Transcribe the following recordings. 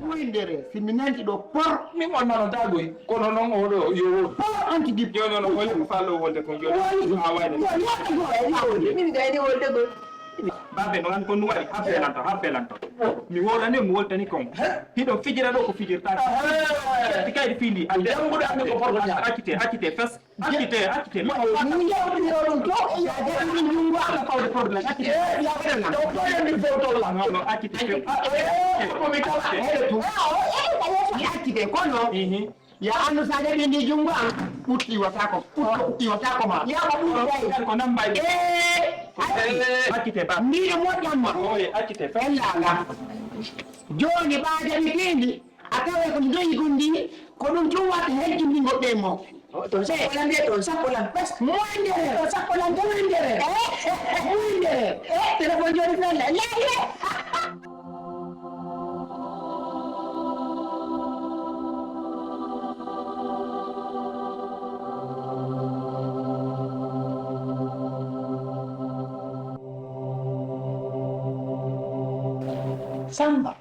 Windere siminanti do por mi wonna no dagoy kono non o do yo anti dip yo no wala ko fallo wolde ko yo ha wayde min gaydi wolde go babbe no an ko nuwari habbelanto mi wolani mi woltani kon hido fijira do ko fijirta ti kaydi findi ande ambudo ande ko porgo nya akite fas akite ma ni yawdi ron to ya de min jungo ala fawde porgo la akite ya wala do ko yandi foto la no akite ko mi kala hele tu akite kono ya anu saja ni jungo am putti watako ma ya ba bu ko nambay akite ba ni mo jamma akite fella joni baade mi kindi atawe ko doyi gondi ko dum juwata hejjindi godde mo to se kolande to sakolan bas moindere to sakolan to moindere telephone joni fella la Samba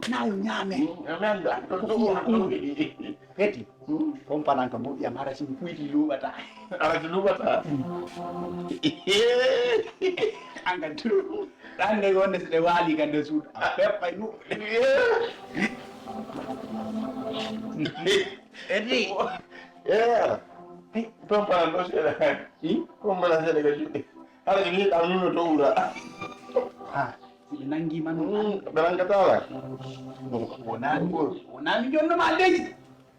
nayo nyame amanda to Peti, pompanan ka buya mara sin puiti lubata. ala lubata Anga tu. Tande gonde se wali kande sud. Peppa nu. Edi. yeah pampa no se la como la se le gaji ala ni ta nu to ura Ha, nangi manu. berangkat ala Onani jonno ma leji.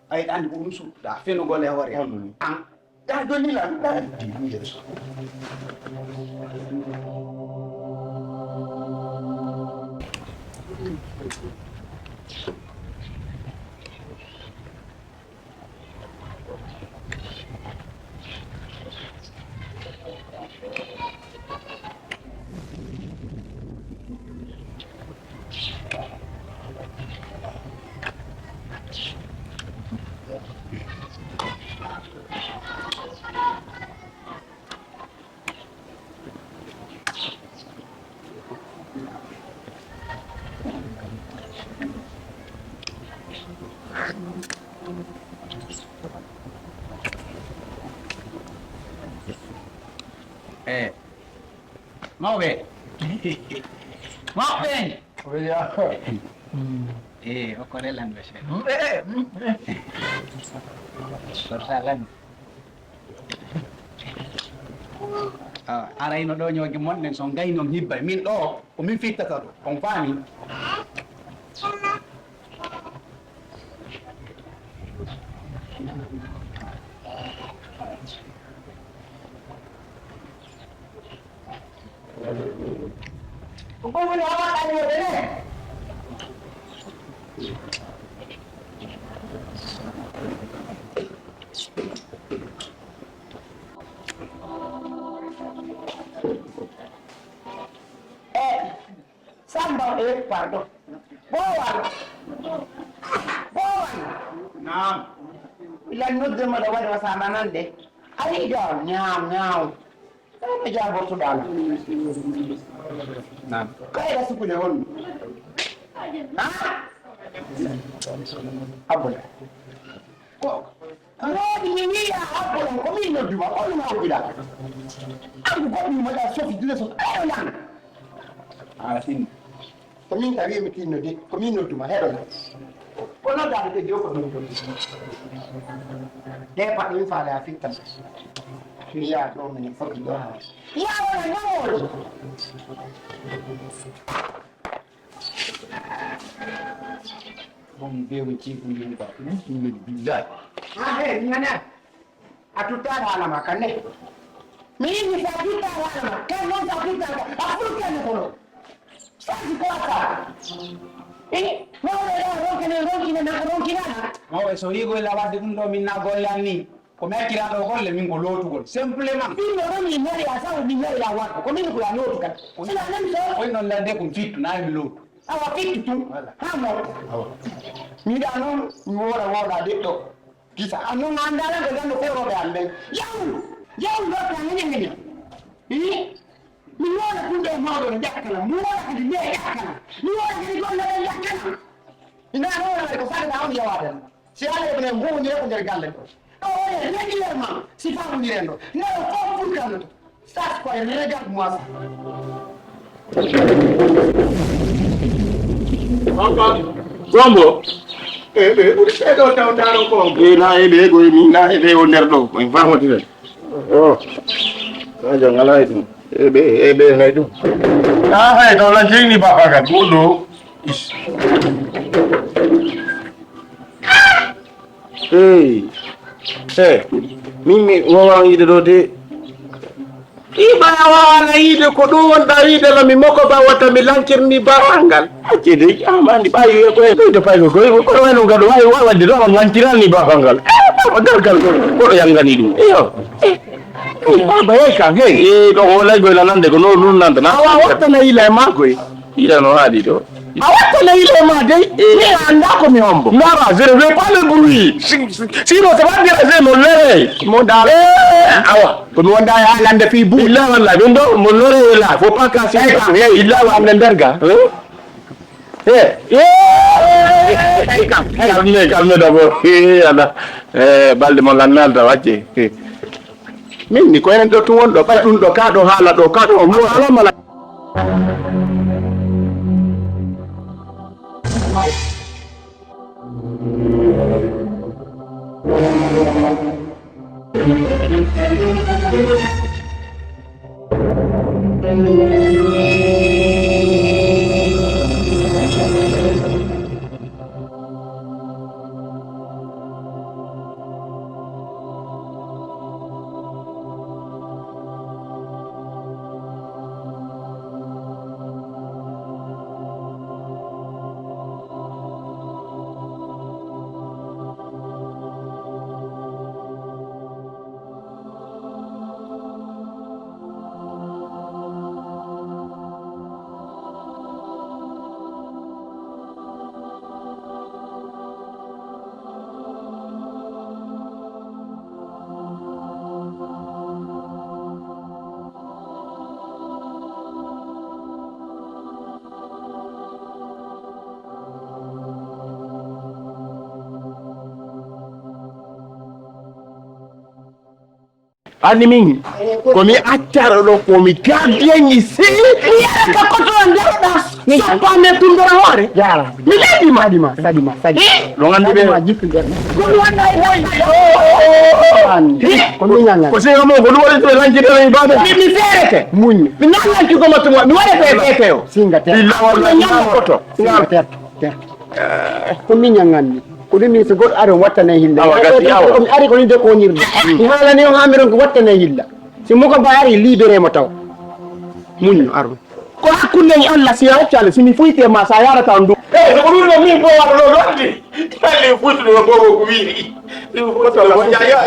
Ay andi ko musu da feno gole hore. An da doni la da di yeso. Mauve. Mauve. ya Okorelan ba siya? Sorsalan. Aray no do nyo gimon nen song gay nom hibay min do o min fitta ta do on fami. Kung wala ka tayo din eh. Sambal pardon. Bawan. Naam. Ilan nudde ma da wada sama nan de. Ai da nyam. Kai ja bo sudan. Naam. Kai da su kuje won. Ha? Abula. Ko Rodi mi mia hapo ko min no duma ko ma ko da. Aku ko mi ma da so fi dile so. Ayo Ah, sin. ko min ta wi mi tinno de ko min no duma hedo na. Ko no da de ko dum dum. De pa ni fa la fitta. Ya do mi fa do ha. Ya wala no. Bom bewe chifu yunga. Ni billahi. Ah, hey, nyana. Atutara ala makane. Mimi sakita ala. Kama sakita. Afuka ni kono. Sasa kwata. Ronki na. Mawe so yigo la wadi kundo minna gollani. Ko mekira do golle min go lotugol. Simplement. Bino romi nyari asa ni nyari ya wako. Ko mimi kula lotu kan. Sina nani so. Ko non la de kum fitu na mi lotu. Awa kitu tu. Hamo. Mi da non wora de to. Kisa anu ngandala ko dando ko robe ande. Yau ndo tangene ngene. Mi wora kunde modo jakala. Mi wora kadi ne jakala. Mi wora kadi golle jakala. Ina wora ko fada na on yawaden. Si ale bene ngu ni ko der galle ko. Oh, régulièrement, si pas vous direz non. Non, pas pour calme. Ça, c'est quoi? Regarde-moi ça. Gombo. Ulisedo tautaro ko. Na ebe go ni na ebe o nerdo. Mo famo dire. Oh. Aja ngala itu. Ebe na itu. Ah, hai to la jing ni baba kan. Mudo. Is. Hey. Hey. Mimi wawa ide do de. Iba wala ide ko do wonda ide la mi moko ba wata mi lankir ni barangal. Acede amandi bayu ko e do payo ko wano ngado wayo wawa de do lankiran ni barangal. Ba dal ko yang ngani dum. Iyo. Ba e ka he do wala go la nande ko no nun nanda na. Awa wata na ile ma ko. Ila no hadi do. Awata na ile ma dai ni anda ko mi hombo. Mara je ne veux pas le bruit. Sinon ça va dire c'est mon lere. Mon dal. Awa. Ko mi wonda ya lande fi bu. Illa walla bindo mon lere la. Faut pas casser. Illa wa amne berga. Calme d'abord. Ala. Balde mon lanalda wacce. Min ni ko en do to wondo ba dum do ka do hala do ka do mo ala mala. Ani mingi komi achara do komi gardien ici ya ka koto ndada so pa me tundora hore yara mi madima sadima lo ngandi be ko wanda hoy ko mi nyanga ko se mo ko wori to lanji de baba mi ferete munni mi nanga ki ko matu mi wore fe yo singa te billahi nyanga koto singa te ko mi nyanga ni ko demi so god aro wattane hilla ko mi ari ko ni de ko nyirde hala ni on amiron ko wattane hilla si mo ko baari libéré mo taw munno aro ko hakkunde ni Allah si yaccale si mi fuyti ma sa yara taw ndu so ko dum mi bo wado do dondi tale fuyti do bobo ko wiiri ko to la ya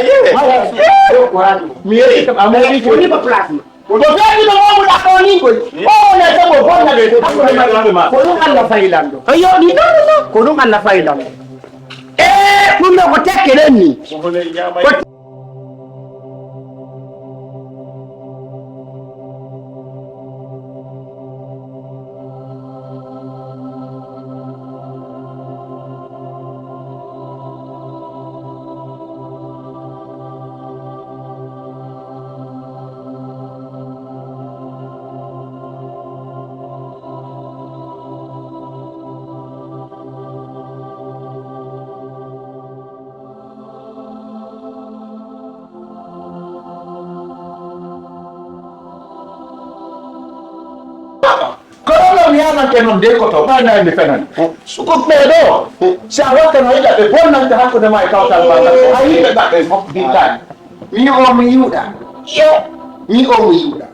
mi yeri kam amari ko ni ba place ko do fedi do mo da ko ni ko o na to bo fonna de ko dum Allah faylando ayo ni no ko dum Allah faylando kumbe ko tekkeleni nanke non de ko to ba na mi fenan su ko bedo sa wata no ida be bonna ta hakko de mai kawtal ba ayi be ba be fop di tan mi o mi yuda yo mi o mi yuda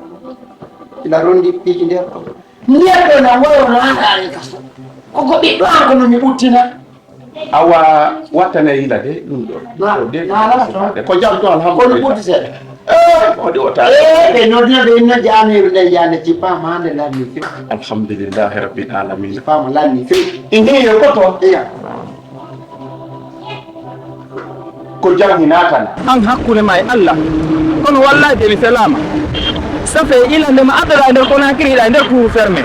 ila rondi piji nder ko nder do na wayo na haare kaso ko ɓiɗɗo an ko no mi ɓuttina awa wattane yila de ɗum ɗo de ko jam to alhamdulillah kono ɓutti seeɗa o de wota ɓe noddino ɓe inno jamiru nde jande cippama hande lanni fewi alhamdulillahi rabbil alamin cippama lanni fewi indiye koto iya ko jam hinatana an hakkude ma e Allah kono wallahi de mi selama safe ilande ma adara nder kono hakkili yiɗa nder cour fermé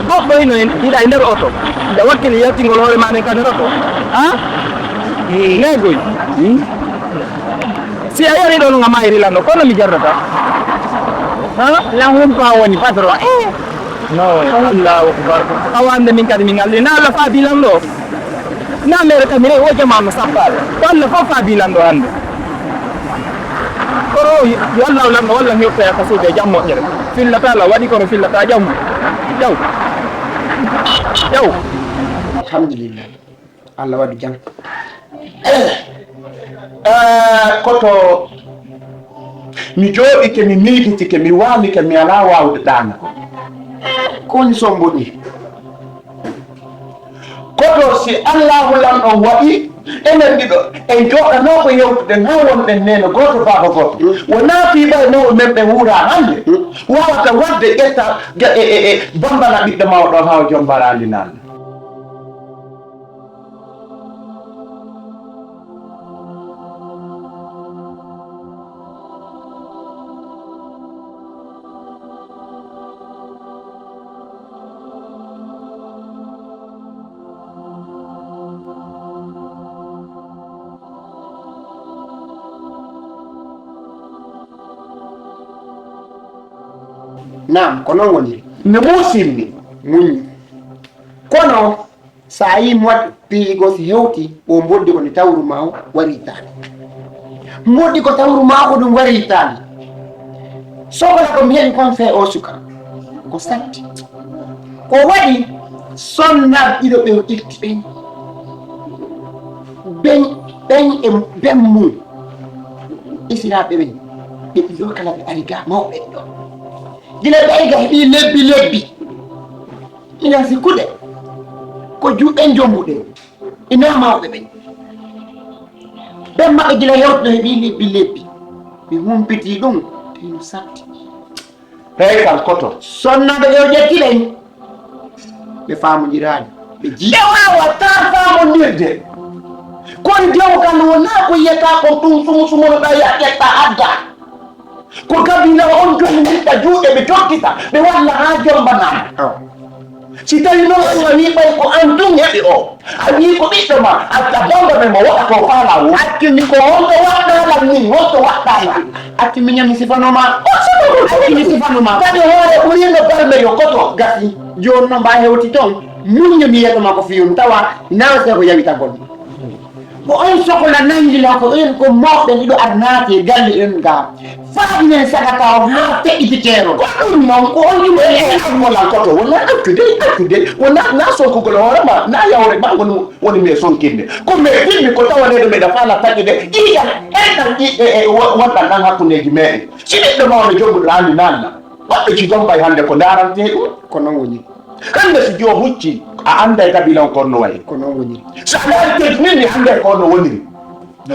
goɗɗo ino yiɗa nder oto nde wakkili yettingol hoore ma nden kadi oto ha negoy si a yari ɗo no ga mayiri lanno kono mi jardata ha lan wonko woni patron no allahu akbar awande min kadi min alli na Allah fa bilan ɗo na mere kadi mine o jamanu sappade ko Allah fof fa bilan ɗo hande kono yo Allah lamɗo walla mi yotta kasude e jam moƴƴere fillata la waɗi kono fillata jaw alhamdulillah Allah waɗi jam koto mi jooɗike mi miijitike mi waalike mi ala wawde ɗaana ko woni somboɗi koto si allahu lamɗon waɗi enen ɗiɗo en jooɗano ko yewtuɗen ha wonɗen nene goto baba goto wona fiiɓa nowo men ɓe wuura hande wawata wadde ƴetta bambana ɓiɗɗo mawɗon ha o joom mbarandi nande nam ko noon woniri mi muusinni muñi kono sa yi mo waɗi piigo si hewti o boddi ko nde tawru ma o wari ittani moddi ko tawru ma ko ɗum wari ittani sohla ko mi heeɓi kon fe o suka ko satti ko waɗi sonnar ɗiɗo ɓe ilti ɓen e ben mum isiraɓe ɓen ɓe ɗiɗo kala ɓe ari ga mawɓe ɗo gila ɓeyga heɓi lebbi ina sikkude ko juuɓen jombuɗe ina mawɓe ɓen ɓen maɓɓe gila hewtuno heɓi lebbi ɓe humpiti ɗum teno satti tawi kal koto sonnaɓe ɓe o ƴettiɗen ɓe famodiraani ɓe jii ɓe wawata famodirde kono dewo kan wona ko yiyata ko ɗum sumunoɗa ƴetta adda ko kabila on joni jiɗɗa juuɗe ɓe tokkita ɓe walla ha jombanama si tawi noon a wi ɓay ko an ɗum heɓi o a wi ko ɓiɗɗo ma a bonga ɓe mo waɗa ko faala wo accini ko honto waɗɗalam min honto waɗɗala acci miñami sifanoma accini sifanoma kadi hoore ɓuriino balme yo koto gasi joni no mba hewti toon muño mi yiyatoma ko fiyum tawa nawse ko yawitagol ko on sohla nangila ko en ko mawɓe ɗiɗo aɗa naati e galle en ga faaminen sagata o ha feƴƴititero ko ɗum noon ko on yimo molan koto wona accude wona na sonkugol hoorema na yawre ma woni mi sonkinde ko mi filmi ko tawaneɗo mbeɗa faala tagƴi de ƴiƴan enɗan wonɗan ɗan hakkundeji meɗen si ɓiɗɗo mawɓe jogguɗo andi nanna waɓɓe ci jombay hannde ko darante ɗum ko noon woni hande so joom hucci a anda e kabilan kon no wayi ko noon woni so a laari min mi hande ko no woniri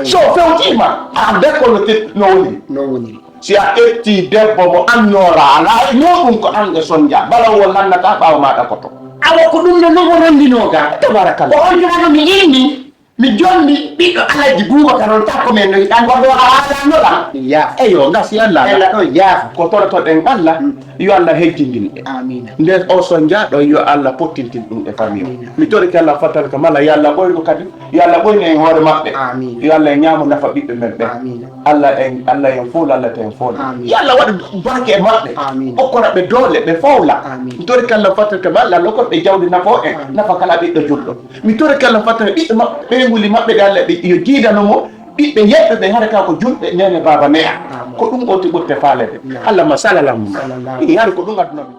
so fewtima a ande ko no woniri noon woniri si a ƴetti debbo mo annora ala noɗum ko ande sonja balawol nannata ɓaawa maɗa koto awa ko ɗum no noon o rondinoga tabarakallah ko on jumano mi inni mi jonni ɓiɗɗo alaji Boubacar on takko men no yiɗan goɗɗo haalanoɗam yaaf eyo gasi allah ella ɗon yaafa ko torotoɗen allah yo allah hejjindin ɓe amina nden o sonjaɗo yo allah pottintin ɗum e famille mi toriki allah fatal ka mala yo allah ɓoyno kadi yo allah ɓoyno en hoore maɓɓe amina yo allah en ñaamo nafa ɓiɓɓe men ɓe amina allah en fuula allah ten foola Amin. yo allah waɗa barke e maɓɓe Amin. okkora ɓe doole ɓe fowla Amin. mi toriki allah fatal ka mala allah okkoɓe jawdi nafo en nafa kala ɓiɗɗo julɗo mi toriki allah fatal ɓiɓɓe maɓɓe ɓeyguli maɓɓe ɗe allah yo jiidanomo ɓiɓɓe yeɓɓe ɓe hara ka ko julɓe nene baba neya ko ɗum ɓoti ɓurte faalede allah ma salalamum yaari ko ɗum addunoɓe